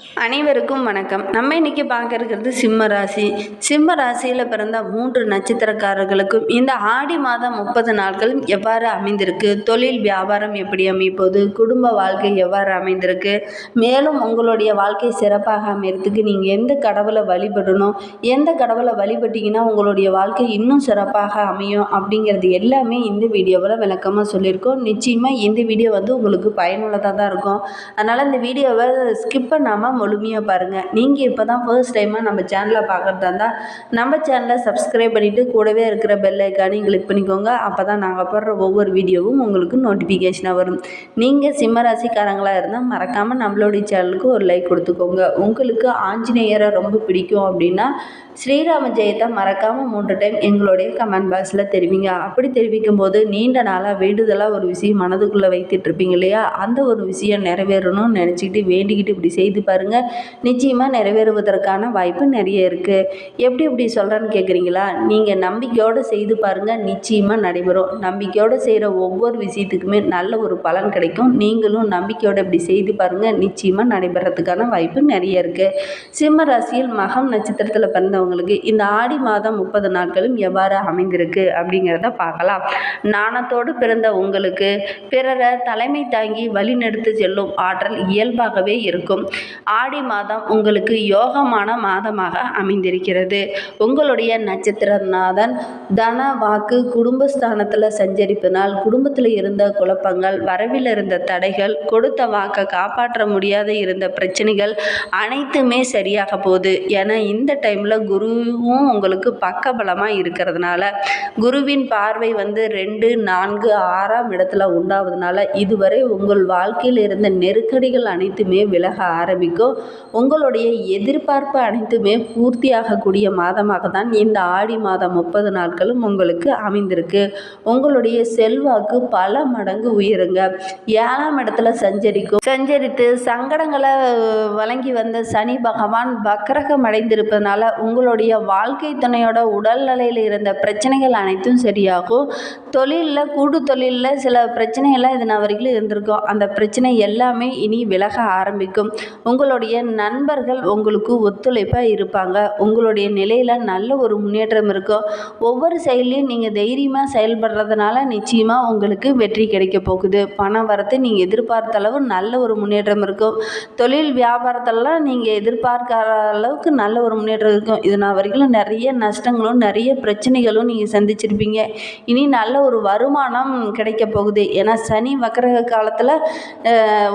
அனைவருக்கும் வணக்கம். நம்ம இன்னைக்கு பார்க்க இருக்கிறது சிம்ம ராசி. சிம்ம ராசியில் பிறந்த 3 நட்சத்திரக்காரர்களுக்கும் இந்த ஆடி மாதம் 30 நாட்களும் எவ்வாறு அமைந்திருக்கு, தொழில் வியாபாரம் எப்படி அமைப்போது, குடும்ப வாழ்க்கை எவ்வாறு அமைந்திருக்கு, மேலும் உங்களுடைய வாழ்க்கை சிறப்பாக அமைகிறதுக்கு நீங்கள் எந்த கடவுளை வழிபடணும், எந்த கடவுளை வழிபட்டீங்கன்னா உங்களுடைய வாழ்க்கை இன்னும் சிறப்பாக அமையும் அப்படிங்கிறது எல்லாமே இந்த வீடியோவில் விளக்கமாக சொல்லியிருக்கோம். நிச்சயமாக இந்த வீடியோ உங்களுக்கு பயனுள்ளதாக தான் இருக்கும். அதனால் இந்த வீடியோவை ஸ்கிப் பண்ணாமல் முழுமையாக பாருங்கள். நீங்கள் இப்போ தான் ஃபர்ஸ்ட் டைமாக நம்ம சேனலை பார்க்குறதா இருந்தால் நம்ம சேனலை சப்ஸ்கிரைப் பண்ணிவிட்டு கூடவே இருக்கிற பெல் ஐக்கானையும் கிளிக் பண்ணிக்கோங்க. அப்போ தான் நாங்கள் போடுற ஒவ்வொரு வீடியோவும் உங்களுக்கு நோட்டிஃபிகேஷனாக வரும். நீங்கள் சிம்மராசிக்காரங்களாக இருந்தால் மறக்காமல் நம்மளுடைய சேனலுக்கு ஒரு லைக் கொடுத்துக்கோங்க. உங்களுக்கு ஆஞ்சநேயரை ரொம்ப பிடிக்கும் அப்படின்னா ஸ்ரீராம ஜெயத்தை மறக்காமல் 3 டைம் எங்களுடைய கமெண்ட் பாக்ஸில் தெரிவிங்க. அப்படி தெரிவிக்கும் போது நீண்ட நாளாக வேண்டுதலாக ஒரு விஷயம் மனதுக்குள்ளே வைத்துட்ருப்பீங்க இல்லையா, அந்த ஒரு விஷயம் நிறைவேறணும்னு நினச்சிக்கிட்டு வேண்டிக்கிட்டு இப்படி செய்து பாருங்கள். நிச்சயமாக நிறைவேறுவதற்கான வாய்ப்பு நிறைய இருக்குது. எப்படி சொல்கிறேன்னு கேட்குறீங்களா? நீங்கள் நம்பிக்கையோடு செய்து பாருங்கள், நிச்சயமாக நடைபெறும். நம்பிக்கையோடு செய்கிற ஒவ்வொரு விஷயத்துக்குமே நல்ல ஒரு பலன் கிடைக்கும். நீங்களும் நம்பிக்கையோடு இப்படி செய்து பாருங்கள், நிச்சயமாக நடைபெறத்துக்கான வாய்ப்பு நிறைய இருக்குது. சிம்ம ராசியில் மகம் நட்சத்திரத்தில் பிறந்த உங்களுக்கு இந்த ஆடி மாதம் 30 நாட்களும் எவ்வாறு அமைந்திருக்கு அப்படிங்கிறத பார்க்கலாம். நாணத்தோடு பிறந்த உங்களுக்கு பிறரை தலைமை தாங்கி வழிநடத்தி செல்லும் ஆற்றல் இயல்பாகவே இருக்கும். ஆடி மாதம் உங்களுக்கு யோகமான மாதமாக அமைந்திருக்கிறது. உங்களுடைய நட்சத்திரநாதன் தன வாக்கு குடும்பஸ்தானத்தில் சஞ்சரிப்பதனால் குடும்பத்தில் இருந்த குழப்பங்கள், வரவில் இருந்த தடைகள், கொடுத்த வாக்கை காப்பாற்ற முடியாத இருந்த பிரச்சனைகள் அனைத்துமே சரியாக போகுது. ஏன்னா இந்த டைமில் குருவும் உங்களுக்கு பக்கபலமாக இருக்கிறதுனால குருவின் பார்வை 2, 4, 6ஆம் இடத்துல உண்டாவதுனால இதுவரை உங்கள் வாழ்க்கையில் இருந்த நெருக்கடிகள் அனைத்துமே விலக ஆரம்பிக்கும். உங்களுடைய எதிர்பார்ப்பு அனைத்துமே பூர்த்தியாகக்கூடிய மாதமாக தான் இந்த ஆடி மாதம் 30 நாட்களும் உங்களுக்கு அமைந்திருக்கு. உங்களுடைய செல்வாக்கு பல மடங்கு உயருங்க. 7ஆம் இடத்துல சஞ்சரித்து சங்கடங்களை வழங்கி வந்த சனி பகவான் வக்ரகம் அடைந்திருப்பதனால உங்களுடைய வாழ்க்கை துணையோட உடல்நிலையில் இருந்த பிரச்சனைகள் அனைத்தும் சரியாகும். கூட்டு தொழிலில் சில பிரச்சனைகள்லாம் இது வரைக்கும் இருந்திருக்கும். அந்த பிரச்சனை எல்லாமே இனி விலக ஆரம்பிக்கும். உங்களுடைய நண்பர்கள் உங்களுக்கு ஒத்துழைப்பாக இருப்பாங்க. உங்களுடைய நிலையில் நல்ல ஒரு முன்னேற்றம் இருக்கும். ஒவ்வொரு செயலையும் நீங்கள் தைரியமாக செயல்படுறதுனால நிச்சயமாக உங்களுக்கு வெற்றி கிடைக்க போகுது. பணம் வரத்து நீங்கள் எதிர்பார்த்த அளவு நல்ல ஒரு முன்னேற்றம் இருக்கும். தொழில் வியாபாரத்தெல்லாம் நீங்கள் எதிர்பார்க்காத அளவுக்கு நல்ல ஒரு முன்னேற்றம் இருக்கும். இது வரைக்கும் நிறைய நஷ்டங்களும் நிறைய பிரச்சனைகளும் நீங்கள் சந்திச்சிருப்பீங்க. இனி நல்ல ஒரு வருமானம் கிடைக்க போகுது. ஏன்னா சனி வக்ரக காலத்தில்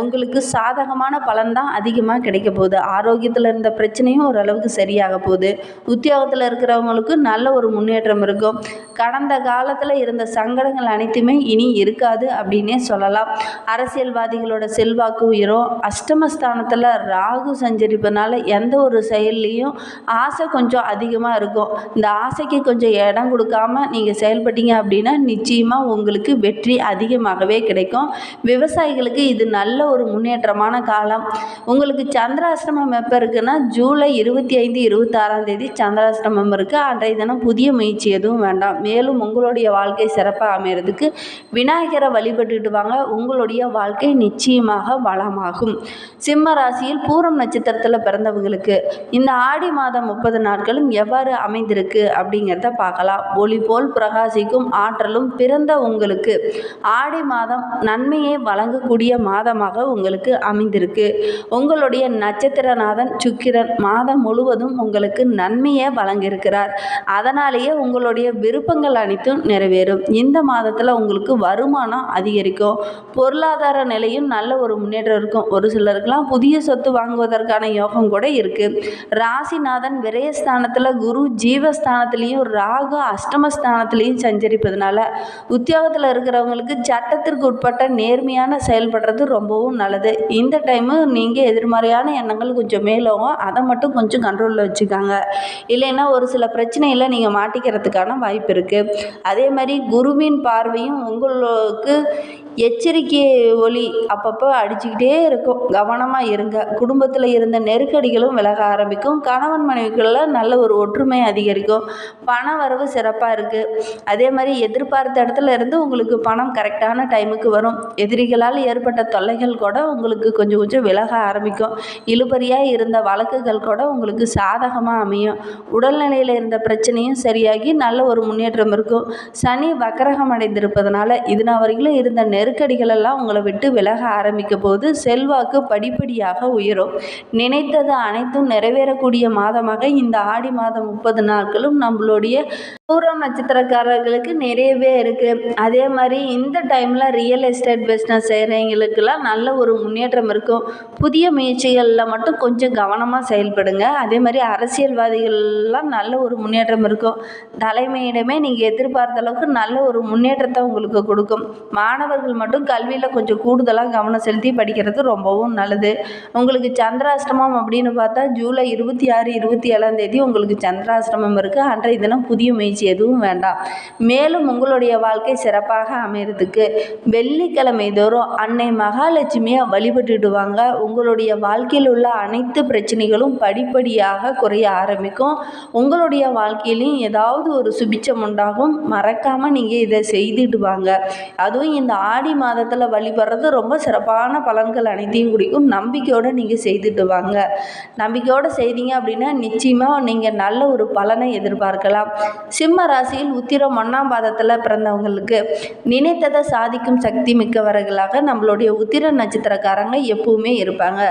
உங்களுக்கு சாதகமான பலன் தான் அதிகமாக கிடைக்க போகுது. ஆரோக்கியத்தில் இருந்த பிரச்சனையும் ஓரளவுக்கு சரியாக போகுது. உத்தியோகத்தில் இருக்கிறவங்களுக்கு நல்ல ஒரு முன்னேற்றம் இருக்கும். கடந்த காலத்தில் இருந்த சங்கடங்கள் அனைத்துமே இனி இருக்காது அப்படின்னே சொல்லலாம். அரசியல்வாதிகளோட செல்வாக்கு உயரும். அஷ்டமஸ்தானத்தில் ராகு சஞ்சரிப்பதனால எந்த ஒரு செயல்லையும் ஆசை கொஞ்சம் அதிகமாக இருக்கும். இந்த ஆசைக்கு கொஞ்சம் இடம் கொடுக்காம நீங்கள் செயல்பட்டீங்க அப்படின்னா நிச்சயமாக உங்களுக்கு வெற்றி அதிகமாகவே கிடைக்கும். விவசாயிகளுக்கு இது நல்ல ஒரு முன்னேற்றமான காலம். உங்களுக்கு சந்திராஷ்டமம் எப்போ இருக்குன்னா ஜூலை 25, 26ஆம் தேதி சந்திராஷ்டமம் இருக்குது. அன்றைய தினம் புதிய முயற்சி எதுவும் வேண்டாம். மேலும் உங்களுடைய வாழ்க்கை சிறப்பாக அமைகிறதுக்கு விநாயகரை வழிபட்டுட்டு வாங்க. உங்களுடைய வாழ்க்கை நிச்சயமாக வளமாகும். சிம்ம ராசியில் பூரம் நட்சத்திரத்தில் பிறந்தவங்களுக்கு இந்த ஆடி மாதம் 30 நாட்களும் எவ்வாறு அமைந்திருக்கு அப்படிங்கிறத பார்க்கலாம். ஒளி போல் பிரகாசிக்கும் ஆற்றலும் பிறந்த உங்களுக்கு ஆடி மாதம் நன்மையை வழங்கக்கூடிய மாதமாக உங்களுக்கு அமைந்திருக்கு. உங்களுடைய நட்சத்திரநாதன் சுக்கிரன் மாதம் முழுவதும் உங்களுக்கு நன்மையை வழங்கியிருக்கிறார். அதனாலேயே உங்களுடைய விருப்பங்கள் அனைத்தும் நிறைவேறும். இந்த மாதத்தில் உங்களுக்கு வருமானம் அதிகரிக்கும். பொருளாதார நிலையும் நல்ல ஒரு முன்னேற்றம் இருக்கும். ஒரு சிலருக்கெல்லாம் புதிய சொத்து வாங்குவதற்கான யோகம் கூட இருக்குது. ராசிநாதன் விரயஸ்தானத்தில், குரு ஜீவஸ்தானத்திலையும், ராகு அஷ்டமஸ்தானத்திலையும் சஞ்சரிப்பதனால உத்தியோகத்தில் இருக்கிறவங்களுக்கு சட்டத்திற்கு உட்பட்ட நேர்மையான செயல்படுறது ரொம்பவும் நல்லது. இந்த டைமு நீங்கள் எதிர்மறையான எண்ணங்கள் கொஞ்சம் மேலோகும். அதை மட்டும் கொஞ்சம் கண்ட்ரோலில் வச்சுக்காங்க. இல்லைன்னா ஒரு சில பிரச்சனையில் நீங்கள் மாட்டிக்கிறதுக்கான வாய்ப்பு இருக்குது. அதே மாதிரி குருவின் பார்வையும் உங்களுக்கு எச்சரிக்கை ஒலி அப்பப்போ அடிச்சுக்கிட்டே இருக்கும், கவனமாக இருங்க. குடும்பத்தில் இருந்த நெருக்கடிகளும் விலக ஆரம்பிக்கும். கணவன் மனைவிக்குள்ள நல்ல ஒரு ஒற்றுமை அதிகரிக்கும். பண வரவு சிறப்பாக இருக்குது. அதே மாதிரி எதிர்பார்த்த இடத்துல இருந்து உங்களுக்கு பணம் கரெக்டான டைமுக்கு வரும். எதிரிகளால் ஏற்பட்ட தொல்லைகள் கூட உங்களுக்கு கொஞ்சம் கொஞ்சம் விலக ஆரம்பிக்கும். இழுபறியாக இருந்த வழக்குகள் கூட உங்களுக்கு சாதகமாக அமையும். உடல்நிலையில் இருந்த பிரச்சனையும் சரியாகி நல்ல ஒரு முன்னேற்றம் இருக்கும். சனி வக்கரகம் அடைந்திருப்பதனால இதுனா வரைக்கும் இருந்த நெருக்கடிகள் எல்லாம் உங்களை விட்டு விலக ஆரம்பிக்க போது செல்வாக்கு படிப்படியாக உயரும். நினைத்தது அனைத்தும் நிறைவேறக்கூடிய மாதமாக இந்த ஆடி மாதம் 30 நாட்களும் நம்மளுடைய பூரம் நட்சத்திரக்காரர்களுக்கு நிறையவே இருக்குது. அதே மாதிரி இந்த டைமில் ரியல் எஸ்டேட் பிஸ்னஸ் செய்கிறவங்களுக்கெல்லாம் நல்ல ஒரு முன்னேற்றம் இருக்கும். புதிய முயற்சிகளில் மட்டும் கொஞ்சம் கவனமாக செயல்படுங்க. அதே மாதிரி அரசியல்வாதிகள்லாம் நல்ல ஒரு முன்னேற்றம் இருக்கும். தலைமையிடமே நீங்கள் எதிர்பார்த்த அளவுக்கு நல்ல ஒரு முன்னேற்றத்தை உங்களுக்கு கொடுக்கும். மாணவர்கள் மட்டும் கல்வியில் கொஞ்சம் கூடுதலாக கவனம் செலுத்தி படிக்கிறது ரொம்பவும் நல்லது. உங்களுக்கு சந்திராஷ்டமம் அப்படின்னு பார்த்தா ஜூலை 26, 27 உங்களுக்கு சந்திராஷ்டமம் இருக்குது. அன்றைய தினம் புதிய முயற்சி எதுவும் வேண்டாம். மேலும் உங்களுடைய வாழ்க்கை சிறப்பாக அமைகிறதுக்கு வெள்ளிக்கிழமை தோறும் அன்னை மகாலட்சுமியை வழிபட்டுடுவாங்க. உங்களுடைய வாழ்க்கையில் உள்ள அனைத்து பிரச்சனைகளும் படிப்படியாக குறைய ஆரம்பிக்கும். உங்களுடைய வாழ்க்கையிலையும் ஏதாவது ஒரு சுபிச்சம் உண்டாகும். மறக்காமல் நீங்கள் இதை செய்துட்டு வாங்க. அதுவும் இந்த ஆடி மாதத்தில் வழிபடுறது ரொம்ப சிறப்பான பலன்கள் அனைத்தையும் குறிக்கும். நம்பிக்கையோடு நீங்கள் செய்துட்டு வாங்க. நம்பிக்கையோடு செய்தீங்க அப்படின்னா நிச்சயமாக நீங்கள் நல்ல ஒரு பலனை எதிர்பார்க்கலாம். சிம்ம ராசியில் உத்திரம் 1ஆம் பாதத்தில் பிறந்தவங்களுக்கு நினைத்ததை சாதிக்கும் சக்தி மிக்கவர்களாக நம்மளுடைய உத்திர நட்சத்திரக்காரங்க எப்பவுமே இருப்பாங்க.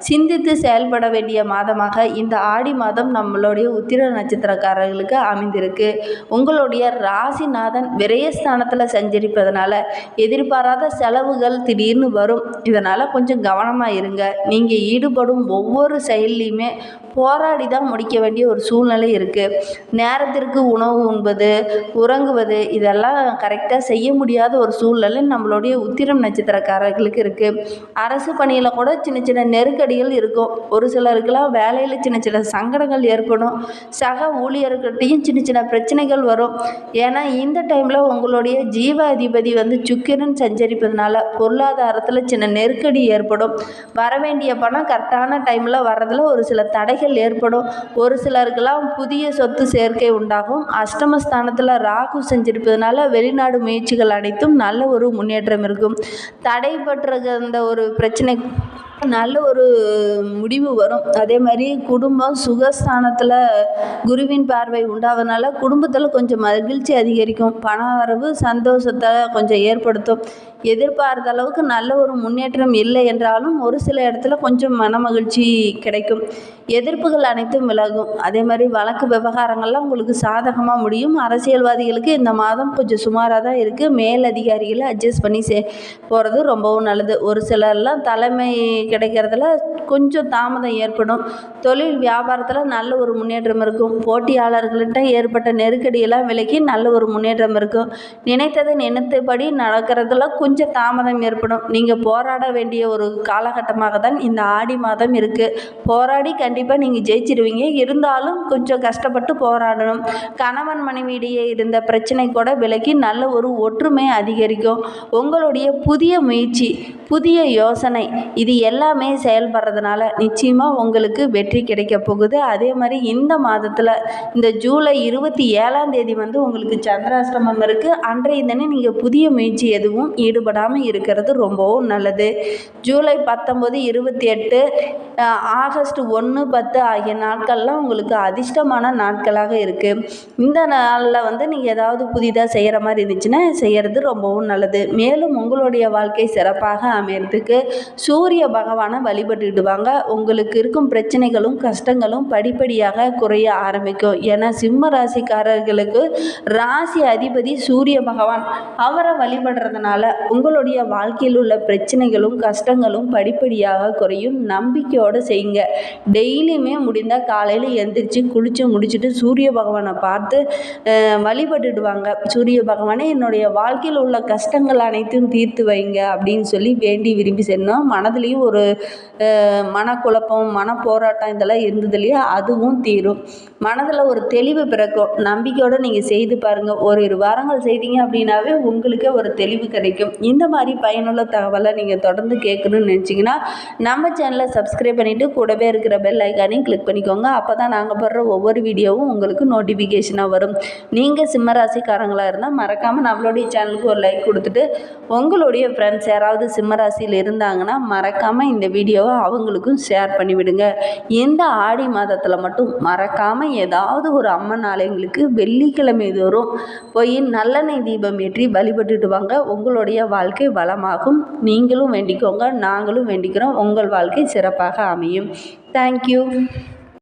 சிந்தித்து செயல்பட வேண்டிய மாதமாக இந்த ஆடி மாதம் நம்மளுடைய உத்திர நட்சத்திரக்காரர்களுக்கு அமைந்திருக்கு. உங்களுடைய ராசிநாதன் விரயஸ்தானத்தில் சஞ்சரிப்பதனால எதிர்பாராத செலவுகள் திடீர்னு வரும். இதனால் கொஞ்சம் கவனமாக இருங்க. நீங்கள் ஈடுபடும் ஒவ்வொரு செயல்லையுமே போராடி தான் முடிக்க வேண்டிய ஒரு சூழ்நிலை இருக்குது. நேரத்திற்கு உணவு உண்பது, உறங்குவது இதெல்லாம் கரெக்டாக செய்ய முடியாத ஒரு சூழ்நிலை நம்மளுடைய உத்திரம் நட்சத்திரக்காரர்களுக்கு இருக்குது. அரசு பணியில் கூட சின்ன சின்ன நெருக்கடிகள் இருக்கும். ஒரு சிலருக்கெல்லாம் வேலையில் சின்ன சின்ன சங்கடங்கள் ஏற்படும். சக ஊழியர்கிட்டையும் சின்ன சின்ன பிரச்சனைகள் வரும். ஏன்னா இந்த டைமில் உங்களுடைய ஜீவ அதிபதி சுக்கிரன் சஞ்சரிப்பதனால பொருளாதாரத்தில் சின்ன நெருக்கடி ஏற்படும். வரவேண்டிய பணம் கரெக்டான டைமில் வர்றதில் ஒரு சில தடைகள் ஏற்படும். ஒரு சிலருக்கெல்லாம் புதிய சொத்து சேர்க்கை உண்டாகும். அஷ்டமஸ்தானத்தில் ராகு செஞ்சிருப்பதனால வெளிநாடு முயற்சிகள் அனைத்தும் நல்ல ஒரு முன்னேற்றம் இருக்கும். தடைபட்டிருந்த ஒரு பிரச்சனை நல்ல ஒரு முடிவு வரும். அதே மாதிரி குடும்பம் சுகஸ்தானத்தில் குருவின் பார்வை உண்டாவதுனால குடும்பத்தில் கொஞ்சம் மகிழ்ச்சி அதிகரிக்கும். பண வரவு சந்தோஷத்தை கொஞ்சம் ஏற்படுத்தும். எதிர்பார்த்த அளவுக்கு நல்ல ஒரு முன்னேற்றம் இல்லை என்றாலும் ஒரு சில இடத்துல கொஞ்சம் மன மகிழ்ச்சி கிடைக்கும். எதிர்ப்புகள் அனைத்தும் விலகும். அதே மாதிரி வழக்கு விவகாரங்கள்லாம் உங்களுக்கு சாதகமாக முடியும். அரசியல்வாதிகளுக்கு இந்த மாதம் கொஞ்சம் சுமாராக தான் இருக்குது. மேல் அதிகாரிகளை அட்ஜஸ்ட் பண்ணி போகிறது ரொம்பவும் நல்லது. ஒரு சிலர்லாம் தலைமை கிடைக்கிறதுல கொஞ்சம் தாமதம் ஏற்படும். தொழில் வியாபாரத்தில் நல்ல ஒரு முன்னேற்றம் இருக்கும். போட்டியாளர்கள்ட்ட ஏற்பட்ட நெருக்கடியெல்லாம் விலக்கி நல்ல ஒரு முன்னேற்றம் இருக்கும். நினைத்தது நினைத்தபடி நடக்கிறதுல கொஞ்சம் தாமதம் ஏற்படும். நீங்கள் போராட வேண்டிய ஒரு காலகட்டமாக தான் இந்த ஆடி மாதம் இருக்குது. போராடி கண்டிப்பாக நீங்கள் ஜெயிச்சிருவீங்க. இருந்தாலும் கொஞ்சம் கஷ்டப்பட்டு போராடணும். கணவன் மனைவியிடையே இருந்த பிரச்சனை கூட விலக்கி நல்ல ஒரு ஒற்றுமை அதிகரிக்கும். உங்களுடைய புதிய முயற்சி, புதிய யோசனை இது எல்லாமே செயல்படுறதுனால நிச்சயமாக உங்களுக்கு வெற்றி கிடைக்க போகுது. அதே மாதிரி இந்த மாதத்தில் இந்த ஜூலை 27 உங்களுக்கு சந்திராஷ்டமம் இருக்குது. அன்றைய தினம் நீங்கள் புதிய முயற்சி எதுவும் ஈடுபடாமல் இருக்கிறது ரொம்பவும் நல்லது. ஜூலை 19, 28, ஆகஸ்ட் 1, 10 ஆகிய நாட்கள்லாம் உங்களுக்கு அதிர்ஷ்டமான நாட்களாக இருக்குது. இந்த நாளில் நீங்கள் ஏதாவது புதிதாக செய்கிற மாதிரி இருந்துச்சுன்னா செய்கிறது ரொம்பவும் நல்லது. மேலும் உங்களுடைய வாழ்க்கை சிறப்பாக அமையறதுக்கு சூரிய பகவானை வழிபட்டுடுவாங்க. உங்களுக்கு இருக்கும் பிரச்சனைகளும் கஷ்டங்களும் படிப்படியாக குறைய ஆரம்பிக்கும். ஏன்னா சிம்ம ராசிக்காரர்களுக்கு ராசி அதிபதி சூரிய பகவான். அவரை வழிபடுறதுனால உங்களுடைய வாழ்க்கையில் உள்ள பிரச்சனைகளும் கஷ்டங்களும் படிப்படியாக குறையும். நம்பிக்கையோடு செய்யுங்க. டெய்லியுமே முடிந்தால் காலையில் எழுந்திரிச்சு குளித்து முடிச்சுட்டு சூரிய பகவானை பார்த்து வழிபட்டுடுவாங்க. சூரிய பகவானே என்னுடைய வாழ்க்கையில் உள்ள கஷ்டங்கள் அனைத்தும் தீர்த்து வைங்க அப்படின்னு சொல்லி வேண்டி விரும்பி சென்றோம். மனதிலையும் ஒரு ஒரு மனக்குழப்பம் மனப்போராட்டம் இதெல்லாம் இருந்தது இல்லையா, அதுவும் தீரும். மனதில் ஒரு தெளிவு பிறக்கும். நம்பிக்கையோடு நீங்கள் செய்து பாருங்கள். ஒரு 2 வாரங்கள் செய்தீங்க அப்படின்னாவே உங்களுக்கே ஒரு தெளிவு கிடைக்கும். இந்த மாதிரி பயனுள்ள தகவலை நீங்கள் தொடர்ந்து கேட்கணும்னு நினச்சிங்கன்னா நம்ம சேனலை சப்ஸ்கிரைப் பண்ணிவிட்டு கூடவே இருக்கிற பெல் ஐக்கானையும் கிளிக் பண்ணிக்கோங்க. அப்போ தான் நாங்கள் போடுற ஒவ்வொரு வீடியோவும் உங்களுக்கு நோட்டிஃபிகேஷனாக வரும். நீங்கள் சிம்மராசிக்காரங்களாக இருந்தால் மறக்காமல் நம்மளுடைய சேனலுக்கு ஒரு லைக் கொடுத்துட்டு உங்களுடைய ஃப்ரெண்ட்ஸ் யாராவது சிம்மராசியில் இருந்தாங்கன்னா மறக்காமல் இந்த வீடியோவை அவங்களுக்கும் ஷேர் பண்ணிவிடுங்க. இந்த ஆடி மாதத்தில் மட்டும் மறக்காமல் ஏதாவது ஒரு அம்மன் ஆலயங்களுக்கு வெள்ளிக்கிழமை தோறும் போய் நல்லெண்ணெய் தீபம் ஏற்றி வழிபட்டுட்டு வாங்க. உங்களுடைய வாழ்க்கை வளமாகும். நீங்களும் வேண்டிக்கோங்க, நாங்களும் வேண்டிக்கிறோம். உங்கள் வாழ்க்கை சிறப்பாக அமையும். தேங்க்யூ.